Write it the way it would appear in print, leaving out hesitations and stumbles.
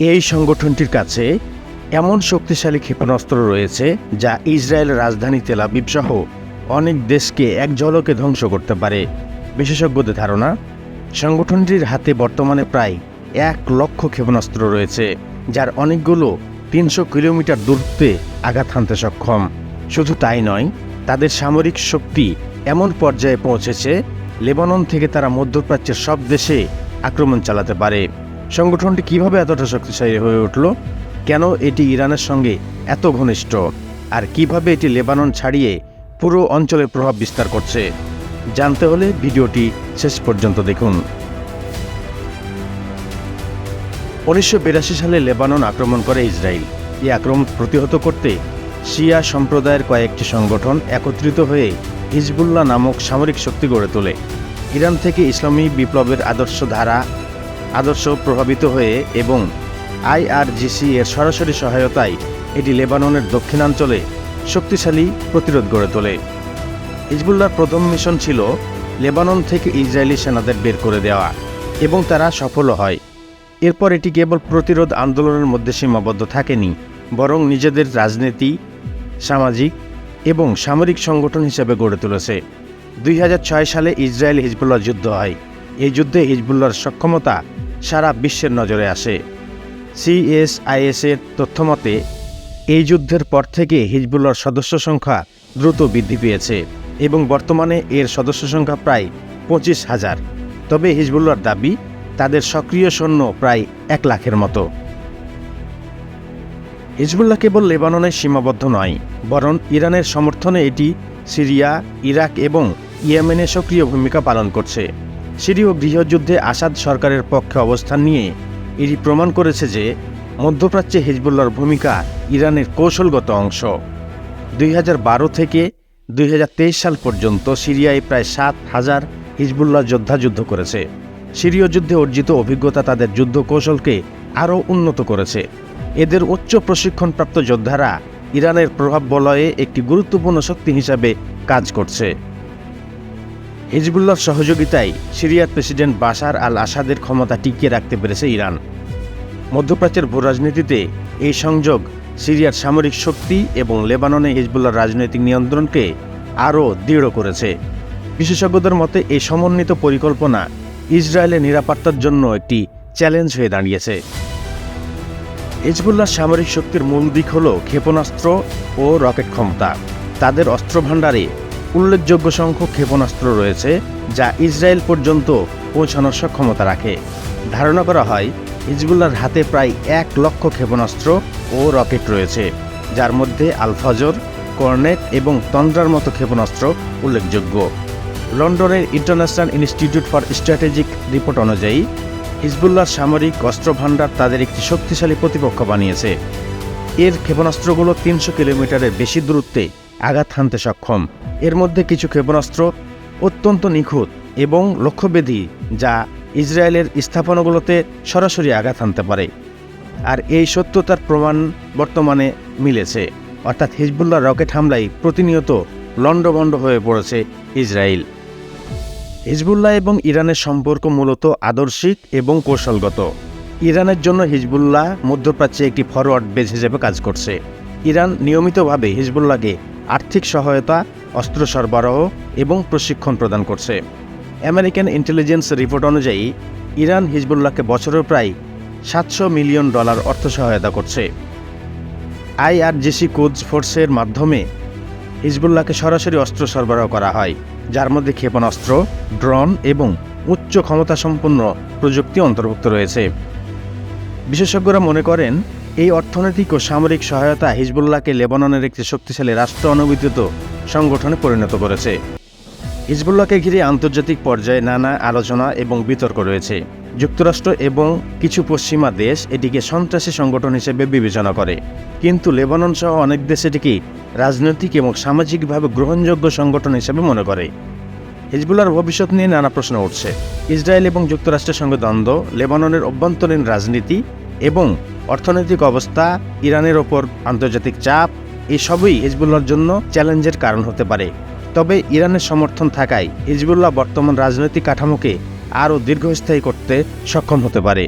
এই সংগঠনটির কাছে এমন শক্তিশালী ক্ষেপণাস্ত্র রয়েছে যা ইসরায়েলের রাজধানী তেল আবিব সহ অনেক দেশকে এক ঝলকে ধ্বংস করতে পারে। বিশেষজ্ঞদের ধারণা, সংগঠনটির হাতে বর্তমানে প্রায় 1,00,000 ক্ষেপণাস্ত্র রয়েছে, যার অনেকগুলো 300 কিলোমিটার দূরত্বে আঘাত হানতে সক্ষম। শুধু তাই নয়, তাদের সামরিক শক্তি এমন পর্যায়ে পৌঁছেছে, লেবানন থেকে তারা মধ্যপ্রাচ্যের সব দেশে আক্রমণ চালাতে পারে। সংগঠনটি কিভাবে এতটা শক্তিশালী হয়ে উঠল, কেন এটি ইরানের সঙ্গে এত ঘনিষ্ঠ, আর কিভাবে এটি লেবানন ছাড়িয়ে পুরো অঞ্চলে প্রভাব বিস্তার করছে, জানতে হলে ভিডিওটি শেষ পর্যন্ত দেখুন। 1982 সালে লেবানন আক্রমণ করে ইসরায়েল। এই আক্রমণ প্রতিহত করতে শিয়া সম্প্রদায়ের কয়েকটি সংগঠন একত্রিত হয়ে হিজবুল্লাহ নামক সামরিক শক্তি গড়ে তোলে। ইরান থেকে ইসলামী বিপ্লবের আদর্শ প্রভাবিত হয়ে এবং IRGC এর সরাসরি সহায়তায় এটি লেবাননের দক্ষিণাঞ্চলে শক্তিশালী প্রতিরোধ গড়ে তোলে। হিজবুল্লাহর প্রথম মিশন ছিল লেবানন থেকে ইসরায়েলি সেনাদের বের করে দেওয়া, এবং তারা সফল হয়। এরপর এটি কেবল প্রতিরোধ আন্দোলনের মধ্যে সীমাবদ্ধ থাকেনি, বরং নিজেদের রাজনীতি, সামাজিক এবং সামরিক সংগঠন হিসেবে গড়ে তুলেছে। 2006 সালে ইসরায়েল হিজবুল্লাহ যুদ্ধ হয়। এই যুদ্ধে হিজবুল্লাহর সক্ষমতা সারা বিশ্বের নজরে আসে। CSIS এর তথ্যমতে এই যুদ্ধের পর থেকে হিজবুল্লাহর সদস্য সংখ্যা দ্রুত বৃদ্ধি পেয়েছে এবং বর্তমানে এর সদস্য সংখ্যা প্রায় 25,000। তবে হিজবুল্লাহর দাবি, তাদের সক্রিয় সৈন্য প্রায় 1 লাখের মতো। হিজবুল্লাহ কেবল লেবাননে সীমাবদ্ধ নয়, বরং ইরানের সমর্থনে এটি সিরিয়া, ইরাক এবং ইয়েমেনে সক্রিয় ভূমিকা পালন করছে। সিরীয় গৃহযুদ্ধে আসাদ সরকারের পক্ষে অবস্থান নিয়ে এটি প্রমাণ করেছে যে মধ্যপ্রাচ্যে হিজবুল্লাহর ভূমিকা ইরানের কৌশলগত অংশ। 2012 থেকে 2023 সাল পর্যন্ত সিরিয়ায় প্রায় 7,000 হিজবুল্লাহ যোদ্ধা যুদ্ধ করেছে। সিরীয় যুদ্ধে অর্জিত অভিজ্ঞতা তাদের যুদ্ধ কৌশলকে আরও উন্নত করেছে। এদের উচ্চ প্রশিক্ষণপ্রাপ্ত যোদ্ধারা ইরানের প্রভাব বলয়ে একটি গুরুত্বপূর্ণ শক্তি হিসাবে কাজ করছে। হিজবুল্লাহর সহযোগিতায় সিরিয়ার প্রেসিডেন্ট বাশার আল আসাদের ক্ষমতা টিকিয়ে রাখতে পেরেছে ইরান। মধ্যপ্রাচ্যের ভূরাজনীতিতে এই সংযোগ সিরিয়ার সামরিক শক্তি এবং লেবাননে হিজবুল্লাহর রাজনৈতিক নিয়ন্ত্রণকে আরও দৃঢ় করেছে। বিশেষজ্ঞদের মতে এই সমন্বিত পরিকল্পনা ইসরায়েলের নিরাপত্তার জন্য একটি চ্যালেঞ্জ হয়ে দাঁড়িয়েছে। হিজবুল্লাহর সামরিক শক্তির মূল দিক হল ক্ষেপণাস্ত্র ও রকেট ক্ষমতা। তাদের অস্ত্রভাণ্ডারে উল্লেখযোগ্য সংখ্যক ক্ষেপণাস্ত্র রয়েছে, যা ইসরায়েল পর্যন্ত পৌঁছানোর সক্ষমতা রাখে। ধারণা করা হয় হিজবুল্লাহর হাতে প্রায় 1,00,000 ক্ষেপণাস্ত্র ও রকেট রয়েছে, যার মধ্যে আল ফজর, কর্নেট এবং তন্দ্রার মতো ক্ষেপণাস্ত্র উল্লেখযোগ্য। লন্ডনের international institute for strategic report অনুযায়ী হিজবুল্লাহর সামরিক অস্ত্রভাণ্ডার তাদের একটি শক্তিশালী প্রতিপক্ষ বানিয়েছে। এর ক্ষেপণাস্ত্রগুলো 300 কিলোমিটারের বেশি দূরত্বে আঘাত হানতে সক্ষম। এর মধ্যে কিছু ক্ষেপণাস্ত্র অত্যন্ত নিখুঁত এবং লক্ষ্যভেদী, যা ইসরায়েলের স্থাপনাগুলোতে সরাসরি আঘাত হানতে পারে। আর এই সত্যতার প্রমাণ বর্তমানে মিলেছে, অর্থাৎ হিজবুল্লাহ রকেট হামলায় প্রতিনিয়ত লণ্ডভণ্ড হয়ে পড়েছে ইসরায়েল। হিজবুল্লাহ এবং ইরানের সম্পর্ক মূলত আদর্শিক এবং কৌশলগত। ইরানের জন্য হিজবুল্লাহ মধ্যপ্রাচ্যে একটি ফরওয়ার্ড বেজ হিসেবে কাজ করছে। ইরান নিয়মিতভাবে হিজবুল্লাহকে আর্থিক সহায়তা, অস্ত্র সরবরাহ এবং প্রশিক্ষণ প্রদান করছে। আমেরিকান ইন্টেলিজেন্স রিপোর্ট অনুযায়ী ইরান হিজবুল্লাহকে বছরে প্রায় $700 মিলিয়ন অর্থ সহায়তা করছে। IRGC কুদস ফোর্সের মাধ্যমে হিজবুল্লাহকে সরাসরি অস্ত্র সরবরাহ করা হয়, যার মধ্যে ক্ষেপণাস্ত্র, ড্রোন এবং উচ্চ ক্ষমতাসম্পন্ন প্রযুক্তি অন্তর্ভুক্ত রয়েছে। বিশেষজ্ঞরা মনে করেন এই অর্থনৈতিক ও সামরিক সহায়তা হিজবুল্লাহকে লেবাননের একটি শক্তিশালী রাষ্ট্র অনুমোদিত সংগঠনে পরিণত করেছে। হিজবুল্লাহকে ঘিরে আন্তর্জাতিক পর্যায়ে নানা আলোচনা এবং বিতর্ক রয়েছে। যুক্তরাষ্ট্র এবং কিছু পশ্চিমা দেশ এটিকে সন্ত্রাসী সংগঠন হিসেবে বিবেচনা করে, কিন্তু লেবানন সহ অনেক দেশ এটিকে রাজনৈতিক এবং সামাজিকভাবে গ্রহণযোগ্য সংগঠন হিসেবে মনে করে। হিজবুল্লাহর ভবিষ্যৎ নিয়ে নানা প্রশ্ন উঠছে। ইসরায়েল এবং যুক্তরাষ্ট্রের সঙ্গে দ্বন্দ্ব, লেবাননের অভ্যন্তরীণ রাজনীতি এবং অর্থনৈতিক অবস্থা, ইরানের ওপর আন্তর্জাতিক চাপ, এসবই হিজবুল্লাহর জন্য চ্যালেঞ্জের কারণ হতে পারে। তবে ইরানের সমর্থন থাকায় হিজবুল্লাহ বর্তমান রাজনৈতিক কাঠামোকে আরও দীর্ঘস্থায়ী করতে সক্ষম হতে পারে।